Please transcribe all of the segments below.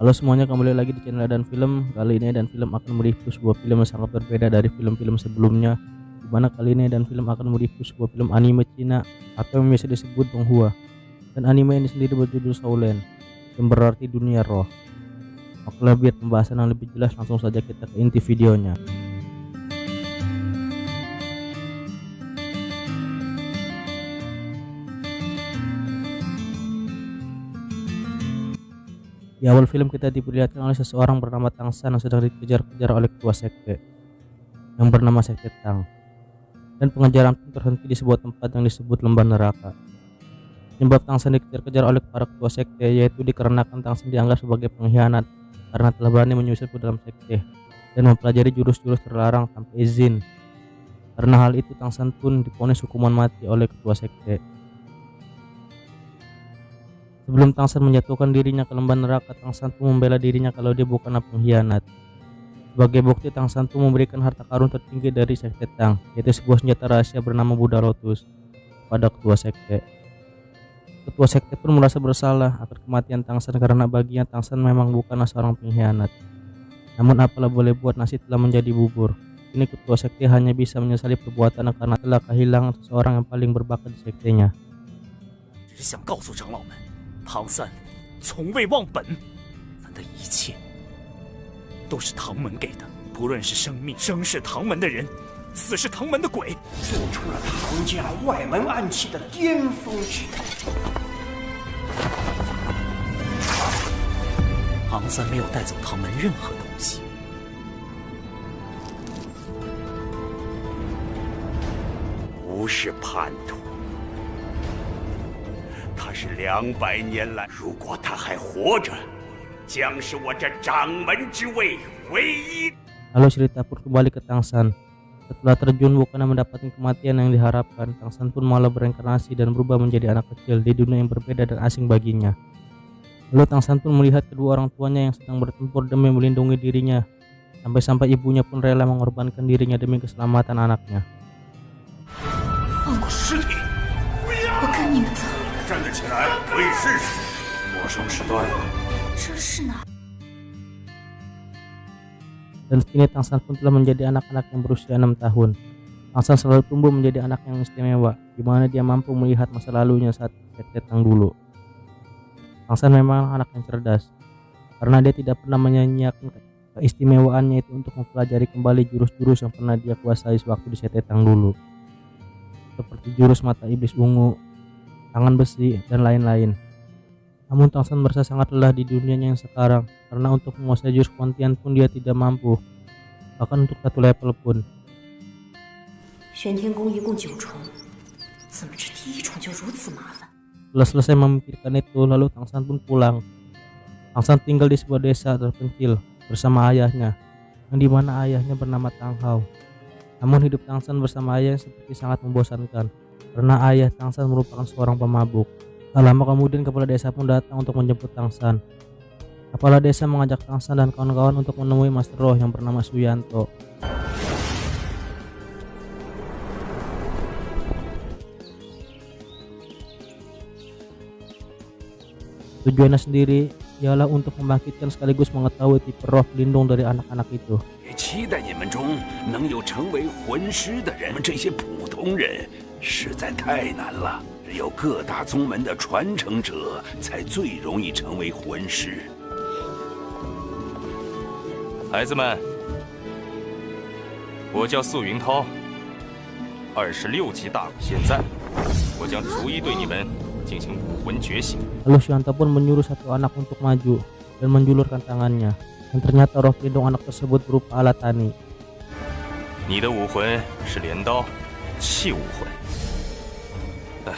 Halo semuanya, kembali lagi di channel Dan Film. Kali ini Dan Film akan mereview sebuah film yang sangat berbeda dari film-film sebelumnya, dimana kali ini Dan Film akan mereview sebuah film anime Cina atau yang biasa disebut Donghua. Dan anime ini sendiri berjudul Shaolin, yang berarti dunia roh. Oke, biar pembahasan yang lebih jelas, langsung saja kita ke inti videonya. Di awal film kita diperlihatkan oleh seseorang bernama Tang San yang sedang dikejar-kejar oleh ketua sekte yang bernama Sekte Tang, dan pengejaran pun terhenti di sebuah tempat yang disebut lembah neraka. Penyebab Tang San dikejar-kejar oleh para ketua sekte yaitu dikarenakan Tang San dianggap sebagai pengkhianat karena telah berani menyusup ke dalam sekte dan mempelajari jurus-jurus terlarang tanpa izin. Karena hal itu Tang San pun divonis hukuman mati oleh ketua sekte. Sebelum Tang San menjatuhkan dirinya ke lembah neraka, Tang San pun membela dirinya kalau dia bukanlah pengkhianat. Sebagai bukti, Tang San pun memberikan harta karun tertinggi dari Sekte Tang, yaitu sebuah senjata rahasia bernama Buddha Lotus, pada ketua sekte. Ketua sekte pun merasa bersalah akan kematian Tang San karena baginya Tang San memang bukanlah seorang pengkhianat. Namun apalah boleh buat, nasi telah menjadi bubur. Kini ketua sekte hanya bisa menyesali perbuatannya karena telah kehilangan seseorang yang paling berbakat di sektenya. 唐三从未忘本，咱的一切都是唐门给的，不论是生命，生是唐门的人，死是唐门的鬼，做出了唐家外门暗器的巅峰之作。唐三没有带走唐门任何东西，不是叛徒。 他是200年来，如果他还活着，将是我这掌门之位唯一。 Lalu cerita pun kembali ke Tang San. Setelah terjun bukannya mendapatkan kematian yang diharapkan, Tang San pun malah bereinkarnasi dan berubah menjadi anak kecil di dunia yang berbeda dan asing baginya. Lalu Tang San pun melihat kedua orang tuanya yang sedang bertempur demi melindungi dirinya, sampai-sampai ibunya pun rela mengorbankan dirinya demi keselamatan anaknya. 放过尸体！我跟你们走。 站得起来，可以试试。陌生时段，这是哪？ Dan kini Tang San pun telah menjadi anak-anak yang berusia 6 tahun. Tang San selalu tumbuh menjadi anak yang istimewa, di mana dia mampu melihat masa lalunya saat Sekte Tang dulu. Tang San memang anak yang cerdas, karena dia tidak pernah menyanyiakan keistimewaannya itu untuk mempelajari kembali jurus-jurus yang pernah dia kuasai sewaktu di Sekte Tang dulu, seperti jurus mata iblis ungu, tangan besi, dan lain-lain. Namun Tang San merasa sangat lelah di dunianya yang sekarang, karena untuk menguasai jurus Kuantian pun dia tidak mampu, bahkan untuk 1 level pun. 玄天宫一共9重，怎么这第1重就如此麻烦？ Setelah selesai memikirkan itu, lalu Tang San pun pulang. Tang San tinggal di sebuah desa terpencil bersama ayahnya, yang dimana ayahnya bernama Tang Hao. Namun hidup Tang San bersama ayahnya seperti sangat membosankan, karena ayah Tang San merupakan seorang pemabuk. Tak lama kemudian kepala desa pun datang untuk menjemput Tang San. Kepala desa mengajak Tang San dan kawan-kawan untuk menemui Master Roh yang bernama Suyanto. Tujuannya sendiri ialah untuk membangkitkan sekaligus mengetahui tipe roh pelindung dari anak-anak itu. 也期待你们中能有成为魂师的人。我们这些普通人实在太难了，只有各大宗门的传承者才最容易成为魂师。孩子们，我叫素云涛，26级大，现在我将逐一对你们进行武魂觉醒。 Lalu Suyanto pun menyuruh satu anak untuk maju dan menjulurkan tangannya, dan ternyata roh pelindung anak tersebut berupa alat tani. 你的武魂是镰刀，器武魂。唉，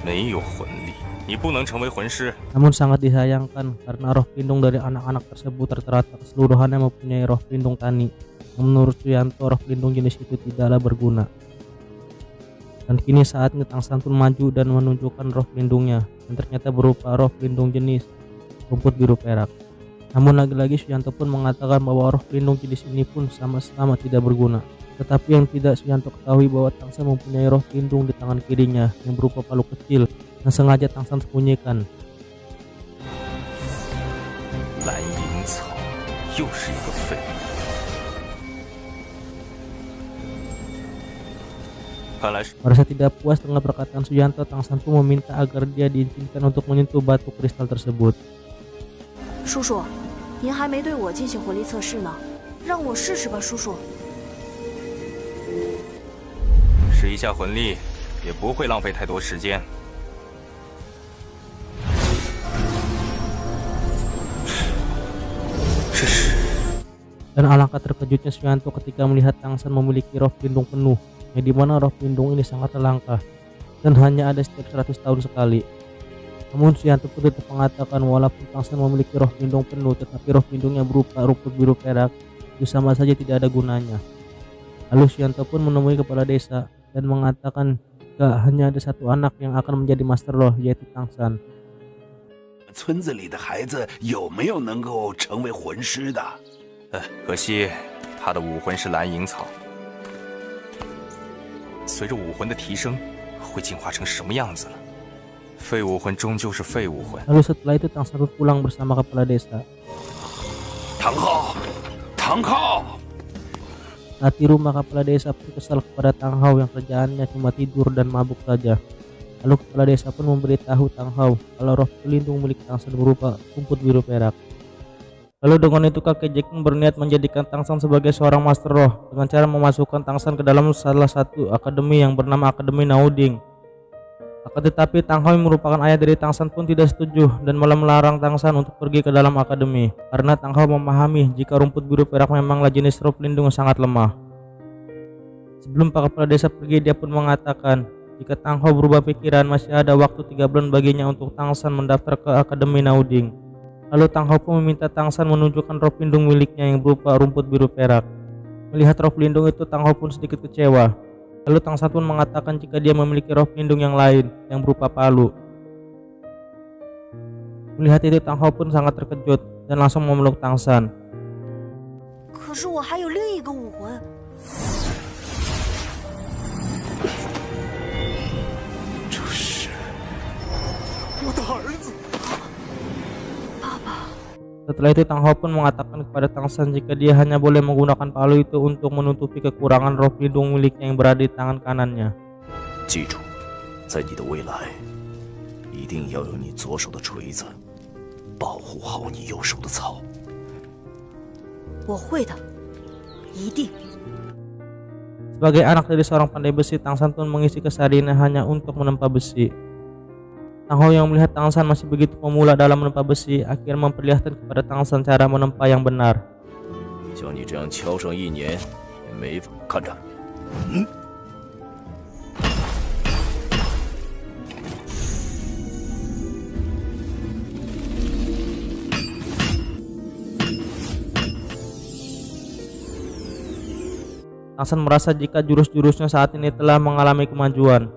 没有魂力，你不能成为魂师。 Namun sangat disayangkan karena roh pelindung dari anak-anak tersebut rata-rata keseluruhannya mempunyai roh pelindung tani. Menurut Suyanto, roh pelindung jenis itu tidaklah berguna. Dan kini saatnya Tang San pun maju dan menunjukkan roh pelindungnya, dan ternyata berupa roh pelindung jenis rumput biru perak. Namun lagi-lagi Suyanto pun mengatakan bahwa roh pelindung jenis ini pun sama-sama tidak berguna. Tetapi yang tidak Suyanto ketahui bahwa Tang San mempunyai roh pelindung di tangan kirinya yang berupa palu kecil yang sengaja Tang San sembunyikan. 又是一个废物。看来是 Merasa tidak puas dengan perkataan Suyanto, Tang San pun meminta agar dia diizinkan untuk menyentuh batu kristal tersebut. 叔叔，您还没对我进行魂力测试呢，让我试试吧，叔叔。试一下魂力，也不会浪费太多时间。这是 Dan alangkah terkejutnya Suyanto ketika melihat Tang San memiliki roh pelindung penuh, yang dimana roh pelindung ini sangat langka dan hanya ada setiap 100 tahun sekali. Namun Suyanto pun tetap mengatakan walaupun Tang San memiliki roh pelindung penuh, tetapi roh pelindungnya berupa rumput biru perak itu sama saja tidak ada gunanya. Lalu Suyanto pun menemui kepala desa dan mengatakan jika hanya ada satu anak yang akan menjadi master roh, yaitu Tang San. 村子里的孩子有没有能够成为魂师的？可惜他的武魂是蓝银草，随着武魂的提升，会进化成什么样子呢？废武魂终究是废武魂。 Lalu setelah itu Tang San pun pulang bersama kepala desa. 唐昊，唐昊， Saat di rumah, kepala desa pun kesal kepada Tang Hao yang kerjaannya cuma tidur dan mabuk saja. Lalu kepala desa pun memberitahu Tang Hao kalau roh pelindung milik Tang San berupa rumput biru perak. Lalu dengan itu kakek Jack pun berniat menjadikan Tang San sebagai seorang master roh dengan cara memasukkan Tang San ke dalam salah satu akademi yang bernama Akademi Nauding. Akan tetapi Tang Hao yang merupakan ayah dari Tang San pun tidak setuju dan malah melarang Tang San untuk pergi ke dalam akademi, karena Tang Hao memahami jika rumput biru perak memanglah jenis roh pelindung yang sangat lemah. Sebelum Pak Kepala Desa pergi, dia pun mengatakan jika Tang Hao berubah pikiran, masih ada waktu 3 bulan baginya untuk Tang San mendaftar ke Akademi Nauding. Lalu Tang Hao pun meminta Tang San menunjukkan roh pelindung miliknya yang berupa rumput biru perak. Melihat roh pelindung itu, Tang Hao pun sedikit kecewa. Lalu Tang San pun mengatakan jika dia memiliki roh pelindung yang lain yang berupa palu. Melihat itu, Tang Hao pun sangat terkejut dan langsung memeluk Tang San. 可是我还有另一个武魂。这是我的儿子。 Setelah itu Tang Hao pun mengatakan kepada Tang San jika dia hanya boleh menggunakan palu itu untuk menutupi kekurangan roh pelindung miliknya yang berada di tangan kanannya. 记住，在你的未来，一定要有你左手的锤子，保护好你右手的草。我会的，一定。 Sebagai anak dari seorang pandai besi, Tang San pun mengisi kesehariannya hanya untuk menempa besi. Tang Hao yang melihat Tang San masih begitu pemula dalam menempa besi, akhirnya memperlihatkan kepada Tang San cara menempa yang benar. 像你这样敲上1年，也没法看着。Tang San merasa jika jurus-jurusnya saat ini telah mengalami kemajuan.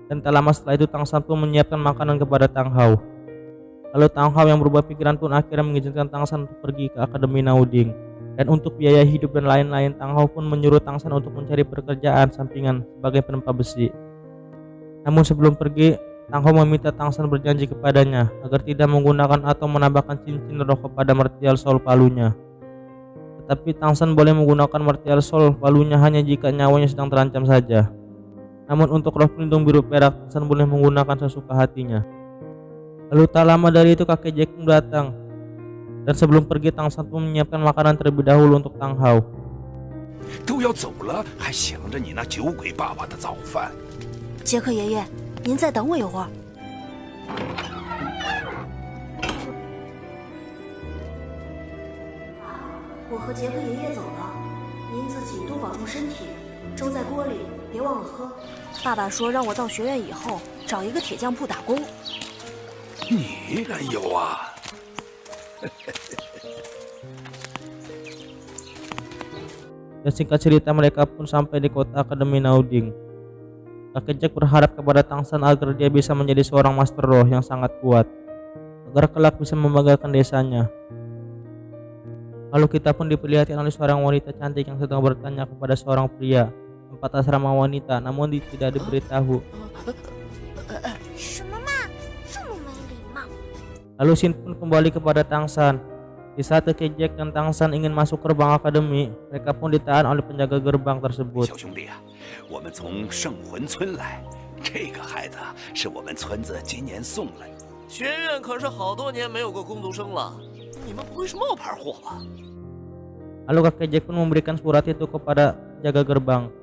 Dan tak lama setelah itu Tang San pun menyiapkan makanan kepada Tang Hao. Lalu Tang Hao yang berubah pikiran pun akhirnya mengizinkan Tang San untuk pergi ke Akademi Nauding. Dan untuk biaya hidup dan lain-lain, Tang Hao pun menyuruh Tang San untuk mencari pekerjaan sampingan sebagai penempa besi. Namun sebelum pergi, Tang Hao meminta Tang San berjanji kepadanya agar tidak menggunakan atau menambahkan cincin roh kepada martial soul palunya. Tetapi Tang San boleh menggunakan martial soul palunya hanya jika nyawanya sedang terancam saja. Namun untuk roh pelindung biru perak, Tang San boleh menggunakan sesuka hatinya. Lalu tak lama dari itu kakek Jack pun datang. Dan sebelum pergi, Tang San pun menyiapkan makanan terlebih dahulu untuk Tang Hao. 都要走了，还想着你那酒鬼爸爸的早饭？杰克爷爷，您再等我一会儿。我和杰克爷爷走了，您自己多保重身体。粥在锅里，别忘了喝。爸爸说让我到学院以后找一个铁匠铺打工。你还有啊？ Dan singkat cerita, mereka pun sampai di kota Akademi Nauding. Kakek Jack berharap kepada Tang San agar dia bisa menjadi seorang master roh yang sangat kuat, agar kelak bisa membanggakan desanya. Lalu kita pun diperlihatkan oleh seorang wanita cantik yang sedang bertanya kepada seorang pria tempat asrama wanita, namun tidak diberitahu. Lalu Shin pun kembali kepada Tang San. Di saat Keke Jack dan Tang San ingin masuk gerbang akademi, mereka pun ditahan oleh penjaga gerbang tersebut. 小兄弟啊，我们从圣魂村来，这个孩子是我们村子今年送来的。学院可是好多年没有过工读生了，你们不会是冒牌货吧？ Lalu kakek Jack pun memberikan surat itu kepada penjaga gerbang.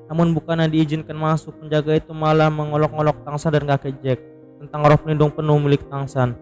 Namun bukannya diizinkan masuk, penjaga itu malah mengolok-olok Tang San dan kakek Jack tentang roh pelindung penuh milik Tang San.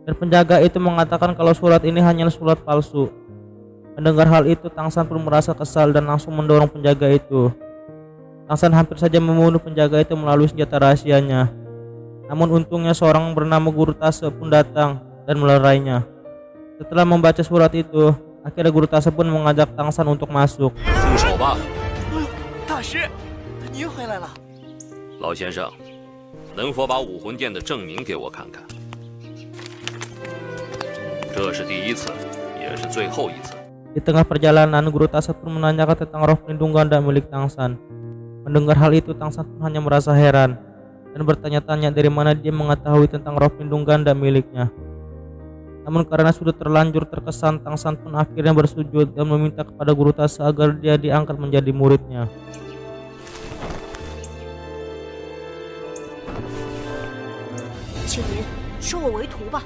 Dan penjaga itu mengatakan kalau surat ini hanyalah surat palsu. Mendengar hal itu, Tang San pun merasa kesal dan langsung mendorong penjaga itu. Tang San hampir saja membunuh penjaga itu melalui senjata rahasianya. Namun untungnya seorang bernama Guru Tase pun datang dan melerainya. Setelah membaca surat itu, akhirnya Guru Tase pun mengajak Tang San untuk masuk. 住手吧！大师，您回来了。老先生，能否把武魂殿的证明给我看看？这是第一次，也是最后一次。 Di tengah perjalanan, Guru Tase pun menanyakan tentang roh pelindung ganda milik Tang San. Mendengar hal itu, Tang San pun hanya merasa heran dan bertanya-tanya dari mana dia mengetahui tentang roh pelindung ganda miliknya. Namun karena sudah terlanjur terkesan, Tang San pun akhirnya bersujud dan meminta kepada Guru Tase agar dia diangkat menjadi muridnya. 请您收我为徒吧。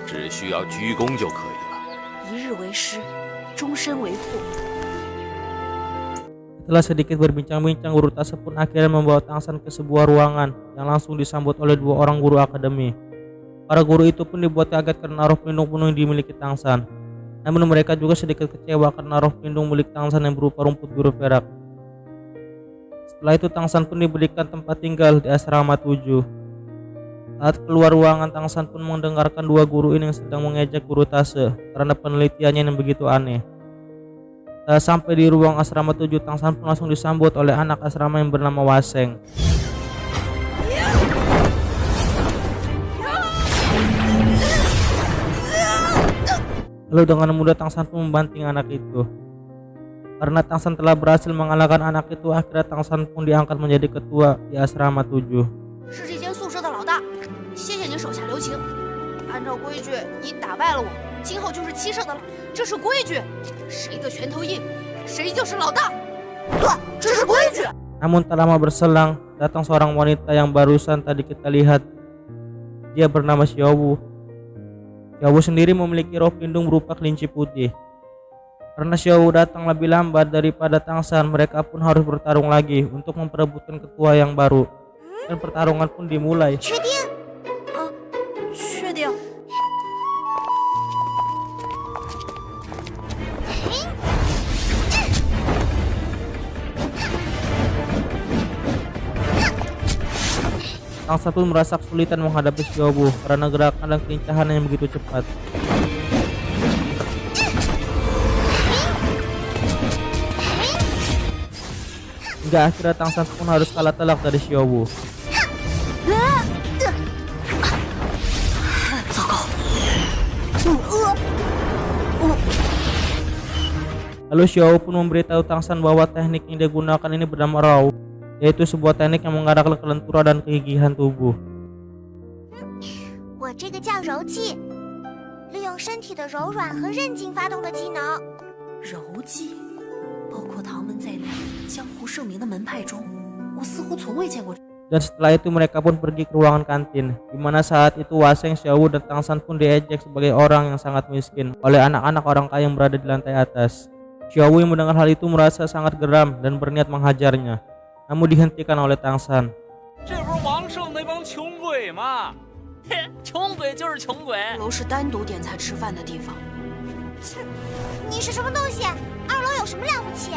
只需要鞠躬就可以了。一日为师，终身为父。 Setelah sedikit berbincang-bincang, Guru Tase pun akhirnya membawa Tang San ke sebuah ruangan yang langsung disambut oleh dua orang guru akademi. Para guru itu pun dibuat kaget karena roh pelindung penuh yang dimiliki Tang San. Namun mereka juga sedikit kecewa karena roh pelindung milik Tang San yang berupa rumput biru perak. Setelah itu Tang San pun diberikan tempat tinggal di asrama 7. Saat keluar ruangan, Tang San pun mendengarkan dua guru ini yang sedang mengejek Guru Tase karena penelitiannya yang begitu aneh. Saat sampai di ruang asrama 7, Tang San pun langsung disambut oleh anak asrama yang bernama Waseng. Lalu dengan mudah Tang San pun membanting anak itu. Karena Tang San telah berhasil mengalahkan anak itu, akhirnya Tang San pun diangkat menjadi ketua di asrama 7. 是这间宿舍的老大，谢谢您手下留情。按照规矩，你打败了我，今后就是七舍的了，这是规矩。谁的拳头硬，谁就是老大。对，这是规矩。 Namun tak lama berselang, datang seorang wanita yang barusan tadi kita lihat. Dia bernama Xiaowu. Xiaowu sendiri memiliki roh pelindung berupa kelinci putih. Karena Xiaowu datang lebih lambat daripada Tang San, mereka pun harus bertarung lagi untuk memperebutkan ketua yang baru. Dan pertarungan pun dimulai. 确定？确定。 Tang San pun merasa kesulitan menghadapi Xiaowu karena gerakan dan kelincahannya yang begitu cepat. Hingga akhirnya Tang San pun harus kalah telak dari Xiaowu. Lalu Xiaowu pun memberitahu Tang San bahwa teknik yang dia gunakan ini bernama Rao, yaitu sebuah teknik yang mengarahkan kelenturan dan kegigihan tubuh. 我这个叫柔技，利用身体的柔软和韧劲发动的技能。柔技，包括唐门在内江湖盛名的门派中，我似乎从未见过。 Dan setelah itu mereka pun pergi ke ruangan kantin, di mana saat itu Waseng, Xiaowu, dan Tang San pun diejek sebagai orang yang sangat miskin oleh anak-anak orang kaya yang berada di lantai atas. Xiaowu yang mendengar hal itu merasa sangat geram dan berniat menghajarnya, namun dihentikan oleh Tang San. 这不是王胜那帮穷鬼吗？嘿，穷鬼就是穷鬼。楼是单独点菜吃饭的地方。切，你是什么东西？二楼有什么了不起？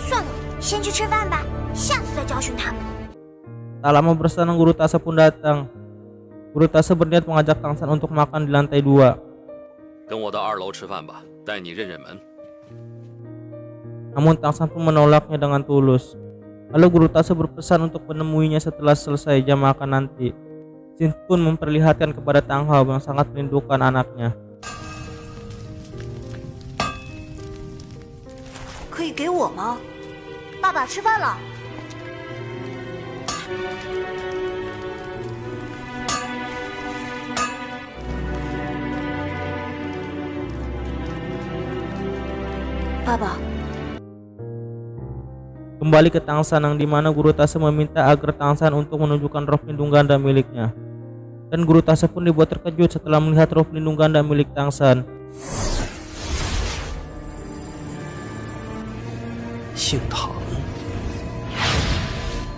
算了，先去吃饭吧，下次再教训他们。 Tak lama berselang Guru Tase pun datang. Guru Tase berniat mengajak Tang San untuk makan di lantai 2. 跟我到2楼吃饭吧，带你认认门。 Namun Tang San pun menolaknya dengan tulus. Lalu Guru Tase berpesan untuk menemuinya setelah selesai jam makan nanti. Jin pun memperlihatkan kepada Tang Hao yang sangat merindukan anaknya. 可以给我吗？爸爸吃饭了。爸爸， Kembali ke Tangshan yang dimana Guru Tase meminta agar Tangshan untuk menunjukkan roh pelindung ganda miliknya. Dan Guru Tase pun dibuat terkejut setelah melihat roh pelindung ganda milik Tangshan. 姓唐，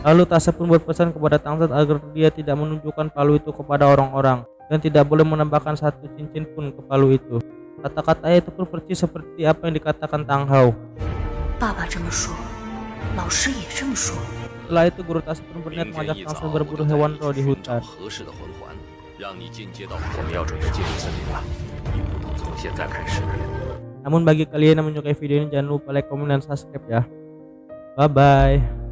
Lalu Tase pun berpesan kepada Tangshan agar dia tidak menunjukkan palu itu kepada orang-orang dan tidak boleh menambahkan satu cincin pun ke palu itu. Kata-katanya itu pun persis seperti apa yang dikatakan Tang Hao. 爸爸这么说，老师也这么说。 Setelah itu Guru Tase pun berniat mengajak Tangshan berburu hewan roh di hutan. 合适的魂环，让你进阶到我们要准备进入森林了，你不能从现在开始。 Namun bagi kalian yang menyukai video ini jangan lupa like, komen, dan subscribe ya. Bye bye.